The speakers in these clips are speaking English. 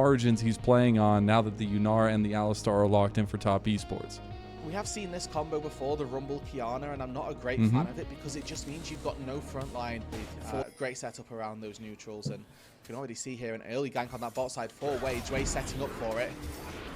margins he's playing on now that the Yunara and the Alistar are locked in for top esports. We have seen this combo before, the Rumble Kiana, and I'm not a great fan of it because it just means you've got no front line with great setup around those neutrals. And you can already see here an early gank on that bot side for Wei. Dre setting up for it.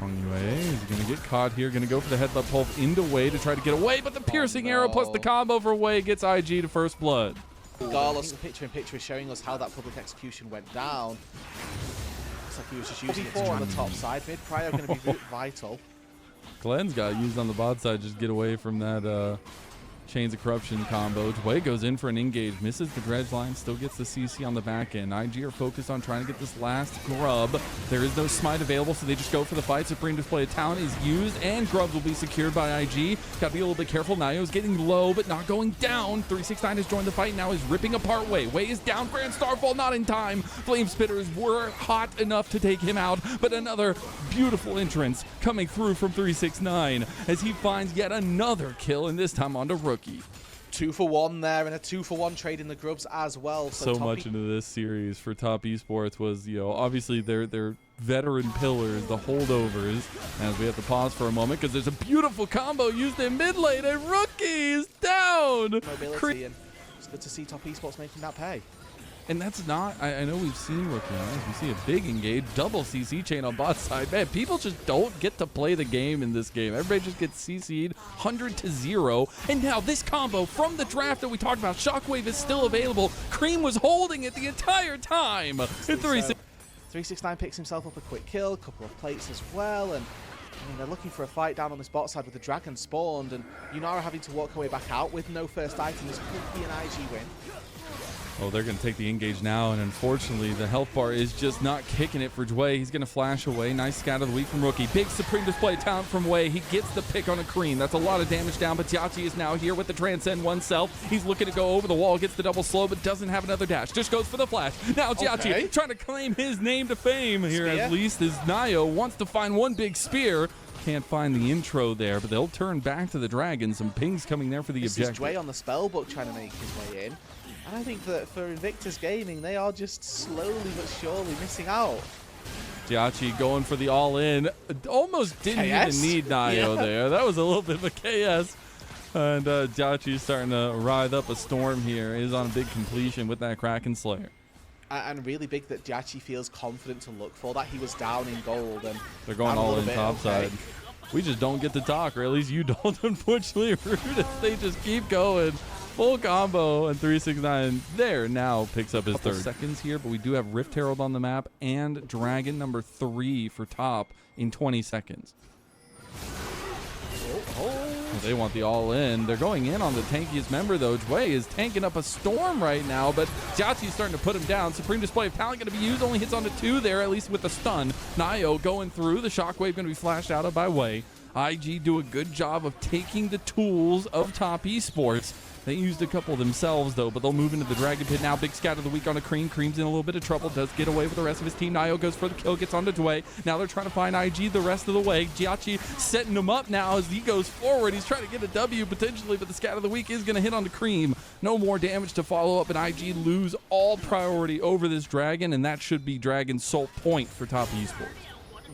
Wei is going to get caught here, going to go for the headbutt pulse into Wei to try to get away, but the piercing arrow plus the combo for Wei gets IG to first blood. Regardless, the picture-in-picture is showing us how that public execution went down. Looks like he was just using it on the top side. Mid Cryo going to be vital. Glenn's got used on the bot side, just get away from that Chains of Corruption combo. Wei goes in for an engage, misses the dredge line, still gets the CC on the back end. IG are focused on trying to get this last grub. There is no smite available, so they just go for the fight. Supreme Display of Talent is used, and grubs will be secured by IG. Gotta be a little bit careful. Nayo's getting low, but not going down. 369 has joined the fight, now is ripping apart Wei. Wei is down, Grand Starfall not in time. Flame Spitters were hot enough to take him out, but another beautiful entrance coming through from 369 as he finds yet another kill, and this time onto Rookie. 2 for 1 there, and a 2 for 1 trade in the grubs as well. So much into this series for top esports was, obviously their veteran pillars, the holdovers. As we have to pause for a moment because there's a beautiful combo used in mid lane, and Rookie is down. Mobility, and it's good to see top esports making that pay. And that's not, I know we've seen Rookie on this. We see a big engage, double CC chain on bot side. Man, people just don't get to play the game in this game. Everybody just gets CC'd 100-0. And now this combo from the draft that we talked about, Shockwave is still available. Cream was holding it the entire time. 369 picks himself up a quick kill, couple of plates as well, and they're looking for a fight down on this bot side with the dragon spawned, and Yunara having to walk her way back out with no first item. This could be an IG win. Oh, they're going to take the engage now, and unfortunately, the health bar is just not kicking it for Wei. He's going to flash away. Nice scout of the week from Rookie. Big Supreme Display of Talent from Wei. He gets the pick on a Cream. That's a lot of damage down, but Jiachi is now here with the Transcend oneself. He's looking to go over the wall, gets the double slow, but doesn't have another dash. Just goes for the flash. Now Jiachi trying to claim his name to fame here, at least, as Nayo wants to find one big spear. Can't find the intro there, but they'll turn back to the Dragon. Some pings coming there for the objective. This is Dre on the spellbook trying to make his way in. And I think that for Invictus Gaming, they are just slowly but surely missing out. Jiachi going for the all-in. Almost didn't even need Nayo there. That was a little bit of a KS. And Jiachi starting to ride up a storm here. He's on a big completion with that Kraken Slayer. And really big that Jiachi feels confident to look for that. He was down in gold. And they're going all in topside. We just don't get to talk, or at least you don't, unfortunately, Rudis. They just keep going. Full combo, and 369 there now picks up his third. Seconds here, but we do have Rift Herald on the map and Dragon number 3 for top in 20 seconds. They want the all-in. They're going in on the tankiest member, though. Wei is tanking up a storm right now, but Jiachi's starting to put him down. Supreme Display of Talent going to be used. Only hits onto 2 there, at least with the stun. Nayo going through. The Shockwave going to be flashed out by Wei. IG do a good job of taking the tools of top esports. They used a couple themselves, though, but they'll move into the Dragon Pit now. Big scout of the week on a Cream. Cream's in a little bit of trouble. Does get away with the rest of his team. Nayo goes for the kill, gets onto Dway. Now they're trying to find IG the rest of the way. Jiachi setting him up now as he goes forward. He's trying to get a W potentially, but the scout of the week is going to hit on the Cream. No more damage to follow up, and IG lose all priority over this Dragon, and that should be Dragon's sole point for top esports.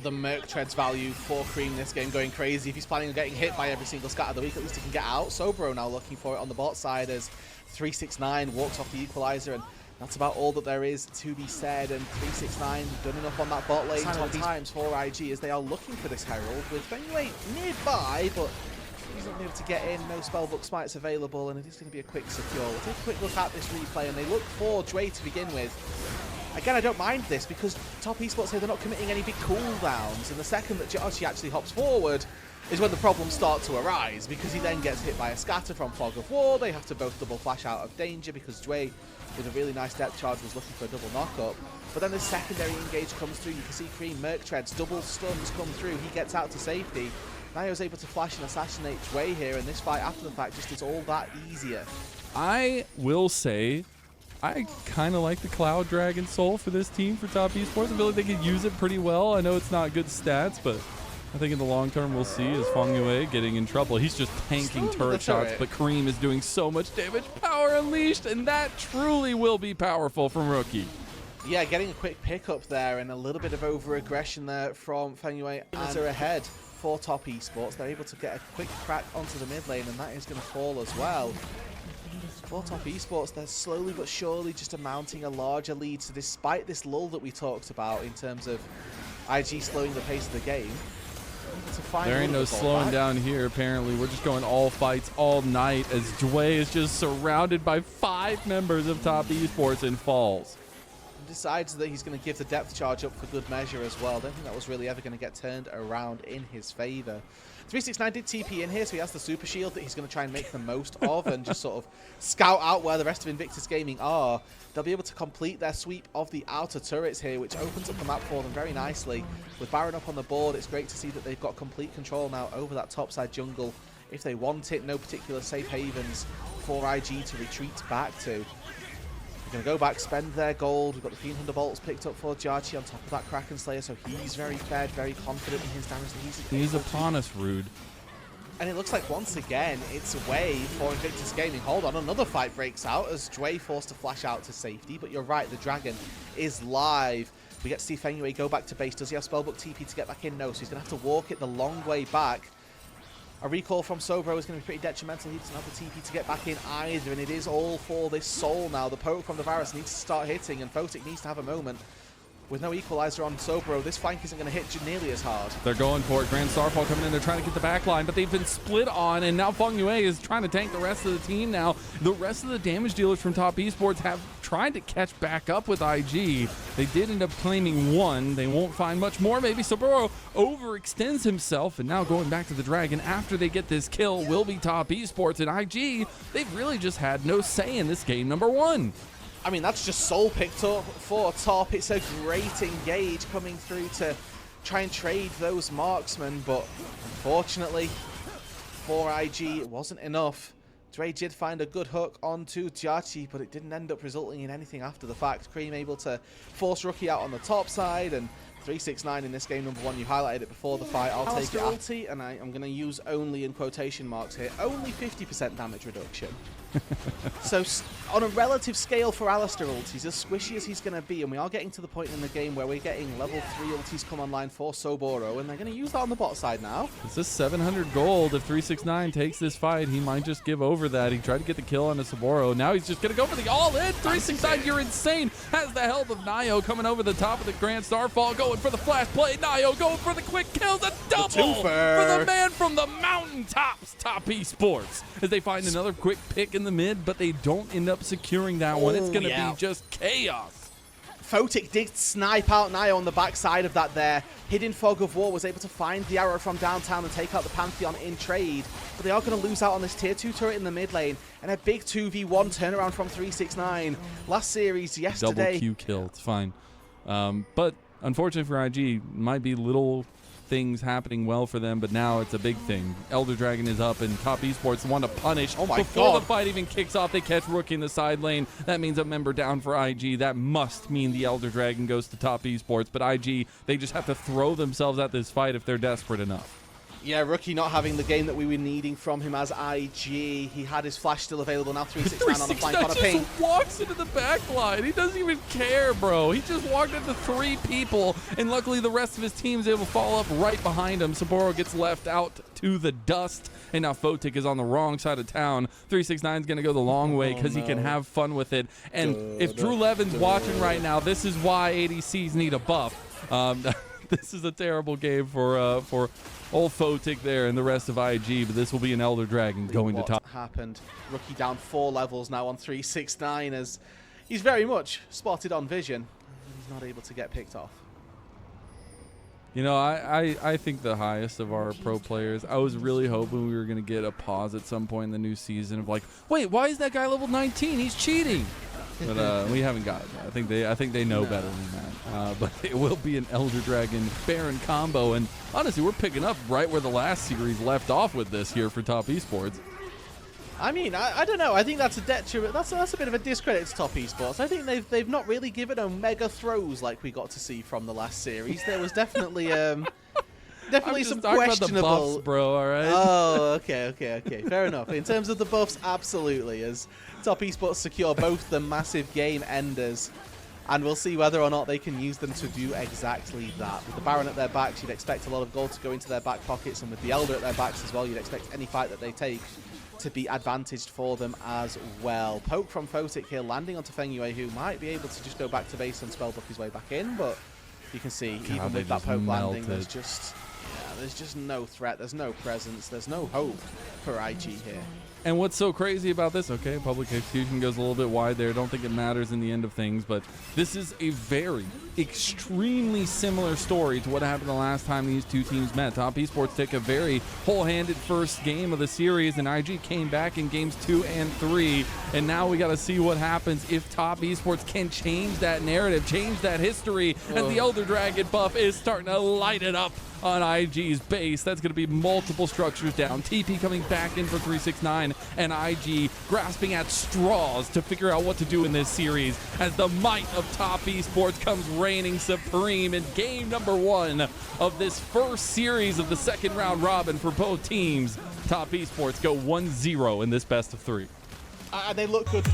The Merc Treads value for Cream this game going crazy. If he's planning on getting hit by every single scat of the week, at least he can get out. Sobro now looking for it on the bot side as 369 walks off the equalizer, and that's about all that there is to be said. And 369 done enough on that bot lane top times for IG as they are looking for this Herald with Fenway nearby, but he's not able to get in. No spellbook smites available, and it is going to be a quick secure. We'll take a quick look at this replay, and they look for Dre to begin with. Again, I don't mind this because top esports say they're not committing any big cooldowns, and the second that Jiachi actually hops forward is when the problems start to arise, because he then gets hit by a scatter from Fog of War. They have to both double flash out of danger because Dre, with a really nice depth charge, was looking for a double knockup. But then the secondary engage comes through. You can see Cream Merc Treads, double stuns come through. He gets out to safety. Nayo's able to flash and assassinate Dre here, and this fight after the fact just is all that easier. I will say, I kind of like the Cloud Dragon Soul for this team for top esports. I feel like they could use it pretty well. I know it's not good stats, but I think in the long term we'll see is Fong Yue getting in trouble. He's just tanking turret shots, but Kareem is doing so much damage. Power Unleashed, and that truly will be powerful from Rookie. Yeah, getting a quick pickup there and a little bit of over-aggression there from Feng Yue. And they're ahead for Top Esports. They're able to get a quick crack onto the mid lane, and that is going to fall as well. For Top Esports, they're slowly but surely just mounting a larger lead. So despite this lull that we talked about in terms of IG slowing the pace of the game, there ain't no slowing down here, apparently. We're just going all fights all night as Jway is just surrounded by 5 members of Top Esports and falls. Decides that he's going to give the depth charge up for good measure as well. Don't think that was really ever going to get turned around in his favor. 369 did TP in here, so he has the super shield that he's going to try and make the most of and just sort of scout out where the rest of Invictus Gaming are. They'll be able to complete their sweep of the outer turrets here, which opens up the map for them very nicely. With Baron up on the board, it's great to see that they've got complete control now over that topside jungle. If they want it, no particular safe havens for IG to retreat back to. They're going to go back, spend their gold. We've got the Fiend Hunter bolts picked up for Jarchi on top of that Kraken Slayer, so he's very fed, very confident in his damage. He's upon us, Rude. And it looks like once again, it's away for Invictus Gaming. Hold on, another fight breaks out as Dway forced to flash out to safety, but you're right, the Dragon is live. We get to see Feng Yue go back to base. Does he have Spellbook TP to get back in? No, so he's going to have to walk it the long way back. A recall from Sobro is going to be pretty detrimental. He doesn't have the TP to get back in either, and it is all for this soul now. The poke from the Varus needs to start hitting, and Photic needs to have a moment. With no equalizer on Sobro, this flank isn't going to hit nearly as hard. They're going for it. Grand Starfall coming in. They're trying to get the back line, but they've been split on, and now Feng Yue is trying to tank the rest of the team now. The rest of the damage dealers from Top Esports have tried to catch back up with IG. They did end up claiming 1. They won't find much more. Maybe Sobro overextends himself, and now going back to the Dragon after they get this kill will be Top Esports. And IG, they've really just had no say in this game number 1. I mean, that's just soul picked up for top. It's a great engage coming through to try and trade those marksmen, but unfortunately for IG, it wasn't enough. Dre did find a good hook onto Jarchi, but it didn't end up resulting in anything after the fact. Cream able to force Rookie out on the top side, and 369 in this game number 1. You highlighted it before the fight. I'll take it ulti, and I'm going to use only in quotation marks here. Only 50% damage reduction. So on a relative scale for Alistar ultis, as squishy as he's going to be, and we are getting to the point in the game where we're getting level 3 ultis come online for Soboro, and they're going to use that on the bot side now. It's just 700 gold. If 369 takes this fight, he might just give over that. He tried to get the kill on the Soboro. Now he's just going to go for the all-in. 369, you're insane. Has the help of Nio coming over the top of the Grand Starfall, going for the flash play. Nio going for the quick kills. A double for the man from the mountaintops, Top Esports, as they find another quick pick in the mid, but they don't end up securing that one. It's going to be just chaos. Photic did snipe out Nio on the backside of that there. Hidden Fog of War was able to find the arrow from downtown and take out the Pantheon in trade, but they are going to lose out on this tier 2 turret in the mid lane, and a big 2v1 turnaround from 369. Last series yesterday. Double Q kill, it's fine. But unfortunately for IG, might be little things happening well for them, but now it's a big thing. Elder Dragon is up, and Top Esports want to punish. Before the fight even kicks off, they catch Rookie in the side lane. That means a member down for IG. That must mean the Elder Dragon goes to Top Esports, but IG, they just have to throw themselves at this fight if they're desperate enough. Yeah, Rookie not having the game that we were needing from him as IG. He had his flash still available now. 369 on the flank on a ping. He just walks into the back line. He doesn't even care, bro. He just walked into 3 people, and luckily the rest of his team is able to follow up right behind him. Saboro gets left out to the dust, and now Photic is on the wrong side of town. 369 is going to go the long way because he can have fun with it. And if Drew Levin's watching right now, this is why ADCs need a buff. This is a terrible game for old Photic there and the rest of IG, but this will be an Elder Dragon going to top. Happened. Rookie down 4 levels now on 369 as he's very much spotted on vision. He's not able to get picked off. You know, I think the highest of our pro players, I was really hoping we were going to get a pause at some point in the new season of like, wait, why is that guy level 19? He's cheating. But we haven't got it. I think they know better than that. But it will be an Elder Dragon Baron combo, and honestly, we're picking up right where the last series left off with this here for Top Esports. I mean, I don't know. I think that's a detriment. That's a bit of a discredit to Top Esports. I think they've not really given them mega throws like we got to see from the last series. There was definitely definitely some questionable. About the buffs, bro. All right. Oh, okay. Fair enough. In terms of the buffs, absolutely. As Top Esports secure both the massive game enders. And we'll see whether or not they can use them to do exactly that. With the Baron at their backs, you'd expect a lot of gold to go into their back pockets, and with the Elder at their backs as well, you'd expect any fight that they take to be advantaged for them as well. Poke from Photic here, landing onto Feng Yue, who might be able to just go back to base and spellbook his way back in, but you can see, even with that poke landing, there's just no threat, there's no presence, there's no hope for IG here. And what's so crazy about this, okay, public execution goes a little bit wide there. Don't think it matters in the end of things, but this is a very extremely similar story to what happened the last time these two teams met. Top Esports took a very whole-handed first game of the series, and IG came back in games 2 and 3. And now we got to see what happens if Top Esports can change that narrative, change that history, as the Elder Dragon buff is starting to light it up on IG's base. That's going to be multiple structures down. TP coming back in for 369, and IG grasping at straws to figure out what to do in this series as the might of Top Esports comes reigning supreme in game number 1 of this first series of the second round robin for both teams. Top Esports go 1-0 in this best of 3. And they look good.